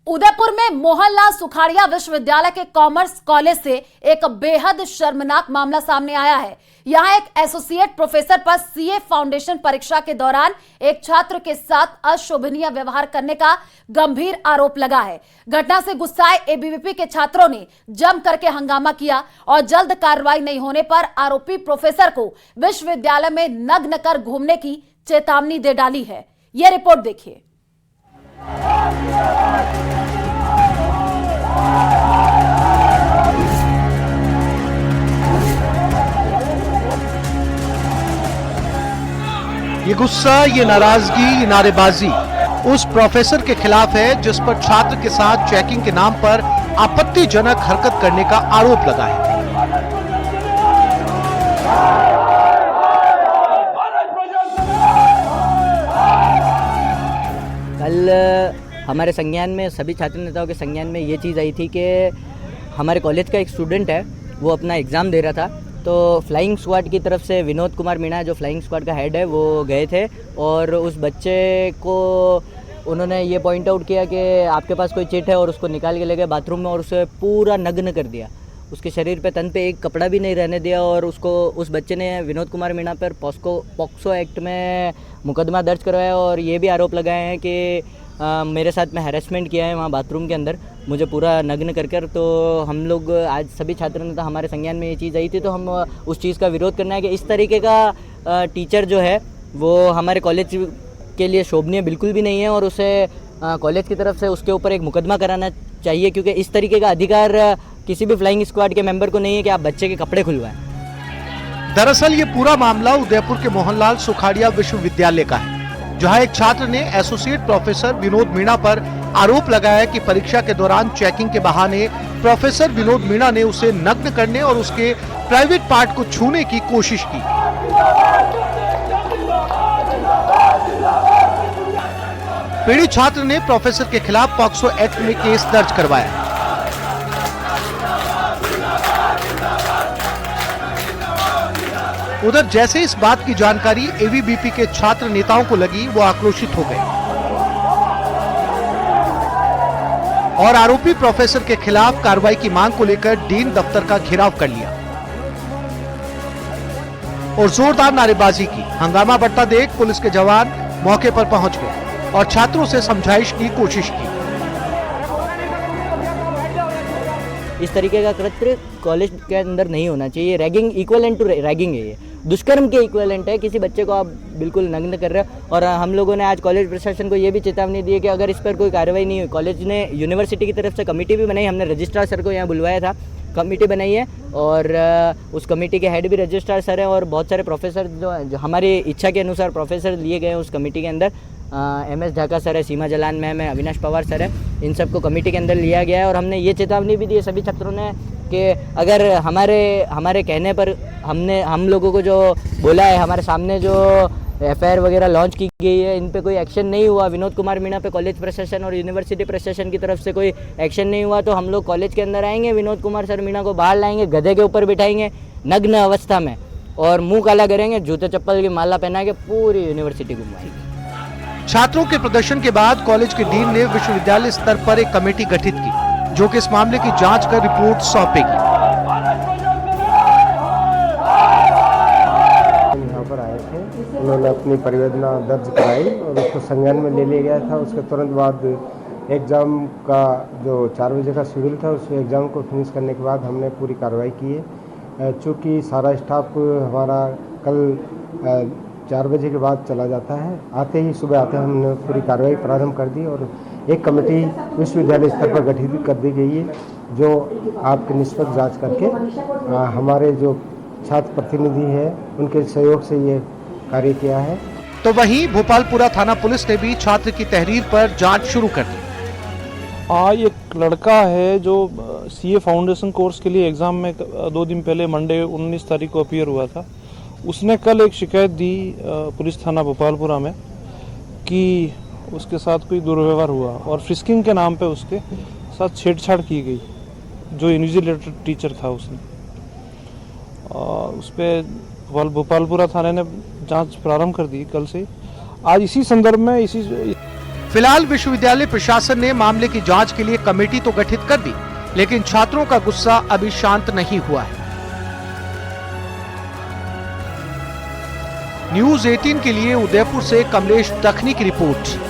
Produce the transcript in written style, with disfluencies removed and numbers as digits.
उदयपुर में मोहनलाल सुखाड़िया विश्वविद्यालय के कॉमर्स कॉलेज से एक बेहद शर्मनाक मामला सामने आया है। यहां एक एसोसिएट प्रोफेसर पर सीए फाउंडेशन परीक्षा के दौरान एक छात्र के साथ अशोभनीय व्यवहार करने का गंभीर आरोप लगा है। घटना से गुस्साए एबीवीपी के छात्रों ने जम करके हंगामा किया और जल्द कार्रवाई नहीं होने पर आरोपी प्रोफेसर को विश्वविद्यालय में नग्न कर घूमने की चेतावनी दे डाली है। यह रिपोर्ट देखिए। ये गुस्सा, ये नाराजगी, ये नारेबाजी उस प्रोफेसर के खिलाफ है जिस पर छात्र के साथ चेकिंग के नाम पर आपत्तिजनक हरकत करने का आरोप लगा है। कल हमारे संज्ञान में, सभी छात्र नेताओं के संज्ञान में ये चीज़ आई थी कि हमारे कॉलेज का एक स्टूडेंट है, वो अपना एग्ज़ाम दे रहा था, तो फ्लाइंग स्क्वाड की तरफ से विनोद कुमार मीणा जो फ्लाइंग स्क्वाड का हेड है वो गए थे और उस बच्चे को उन्होंने ये पॉइंट आउट किया कि आपके पास कोई चिट है और उसको निकाल के ले गए बाथरूम में और उसे पूरा नग्न कर दिया। उसके शरीर पे, तन पे एक कपड़ा भी नहीं रहने दिया और उसको, उस बच्चे ने विनोद कुमार मीणा पर पॉक्सो एक्ट में मुकदमा दर्ज करवाया और ये भी आरोप लगाए हैं कि मेरे साथ में हैरेसमेंट किया है वहाँ बाथरूम के अंदर, मुझे पूरा नग्न कर। तो हम लोग आज सभी छात्र नेता, हमारे संज्ञान में ये चीज़ आई थी तो हम उस चीज़ का विरोध करना है कि इस तरीके का टीचर जो है वो हमारे कॉलेज के लिए शोभनीय बिल्कुल भी नहीं है और उसे कॉलेज की तरफ से उसके ऊपर एक मुकदमा कराना चाहिए, क्योंकि इस तरीके का अधिकार किसी भी फ्लाइंग स्क्वाड के मेंबर को नहीं है कि आप बच्चे के कपड़े खुलवाएं। दरअसल ये पूरा मामला उदयपुर के मोहनलाल सुखाड़िया विश्वविद्यालय का है, जहां एक छात्र ने एसोसिएट प्रोफेसर विनोद मीणा पर आरोप लगाया कि परीक्षा के दौरान चेकिंग के बहाने प्रोफेसर विनोद मीणा ने उसे नग्न करने और उसके प्राइवेट पार्ट को छूने की कोशिश की। पीड़ित छात्र ने प्रोफेसर के खिलाफ पॉक्सो एक्ट में केस दर्ज करवाया। उधर जैसे इस बात की जानकारी एबीवीपी के छात्र नेताओं को लगी, वो आक्रोशित हो गए और आरोपी प्रोफेसर के खिलाफ कार्रवाई की मांग को लेकर डीन दफ्तर का घेराव कर लिया और जोरदार नारेबाजी की। हंगामा बढ़ता देख पुलिस के जवान मौके पर पहुंच गए और छात्रों से समझाइश की कोशिश की। इस तरीके का कृत्य कॉलेज के अंदर नहीं होना चाहिए। रैगिंग इक्विवेलेंट टू रैगिंग है, ये दुष्कर्म के इक्विवेलेंट है। किसी बच्चे को आप बिल्कुल नग्न कर रहे हो और हम लोगों ने आज कॉलेज प्रशासन को ये भी चेतावनी दी है कि अगर इस पर कोई कार्रवाई नहीं हुई, कॉलेज ने यूनिवर्सिटी की तरफ से कमेटी भी बनाई, हमने रजिस्ट्रार सर को यहाँ बुलवाया था, कमेटी बनाई है और उस कमेटी के हेड भी रजिस्ट्रार सर हैं और बहुत सारे प्रोफेसर जो हमारी इच्छा के अनुसार प्रोफेसर लिए गए हैं उस कमेटी के अंदर। MS ढाका सर है, सीमा जलान मैम है, अविनाश पवार सर है, इन सबको कमेटी के अंदर लिया गया है और हमने ये चेतावनी भी दी है सभी छात्रों ने कि अगर हमारे कहने पर हम लोगों को जो बोला है, हमारे सामने जो FIR वगैरह लॉन्च की गई है, इन पे कोई एक्शन नहीं हुआ, विनोद कुमार मीणा पे कॉलेज प्रशासन और यूनिवर्सिटी प्रशासन की तरफ से कोई एक्शन नहीं हुआ, तो हम लोग कॉलेज के अंदर आएंगे, विनोद कुमार सर मीणा को बाहर लाएंगे, गधे के ऊपर बिठाएंगे नग्न अवस्था में और मुंह काला करेंगे, जूते चप्पल की माला पहना के पूरी यूनिवर्सिटी घुमाएंगे। छात्रों के प्रदर्शन के बाद कॉलेज के डीन ने विश्वविद्यालय स्तर पर एक कमेटी गठित की, जो कि इस मामले की जांच कर रिपोर्ट सौंपेगी। यहाँ पर आए थे, उन्होंने अपनी परिवेदना दर्ज कराई और उसको संज्ञान में ले लिया गया था। उसके तुरंत बाद एग्ज़ाम का जो 4 बजे का शेड्यूल था, उस एग्ज़ाम को फिनिश करने के बाद हमने पूरी कार्रवाई की है। चूँकि सारा स्टाफ हमारा कल 4 बजे के बाद चला जाता है, आते ही सुबह आते हमने पूरी कार्रवाई प्रारंभ कर दी और एक कमेटी विश्वविद्यालय स्तर पर गठित कर दी गई है, जो आपकी निष्पक्ष जांच करके हमारे जो छात्र प्रतिनिधि हैं उनके सहयोग से ये कार्य किया है। तो वहीं भोपालपुरा थाना पुलिस ने भी छात्र की तहरीर पर जांच शुरू कर दी। एक लड़का है जो सीए फाउंडेशन कोर्स के लिए एग्ज़ाम में 2 दिन पहले मंडे 19 तारीख को अपीयर हुआ था। उसने कल एक शिकायत दी पुलिस थाना भोपालपुरा में कि उसके साथ कोई दुर्व्यवहार हुआ और फ्रिस्किंग के नाम पे उसके साथ छेड़छाड़ की गई, जो इन्विजिलेटर टीचर था उसने। उस पर भोपालपुरा थाने ने जांच प्रारंभ कर दी कल से। आज इसी संदर्भ में फिलहाल विश्वविद्यालय प्रशासन ने मामले की जांच के लिए कमेटी तो गठित कर दी, लेकिन छात्रों का गुस्सा अभी शांत नहीं हुआ है। न्यूज़ 18 के लिए उदयपुर से कमलेश दखनी की रिपोर्ट।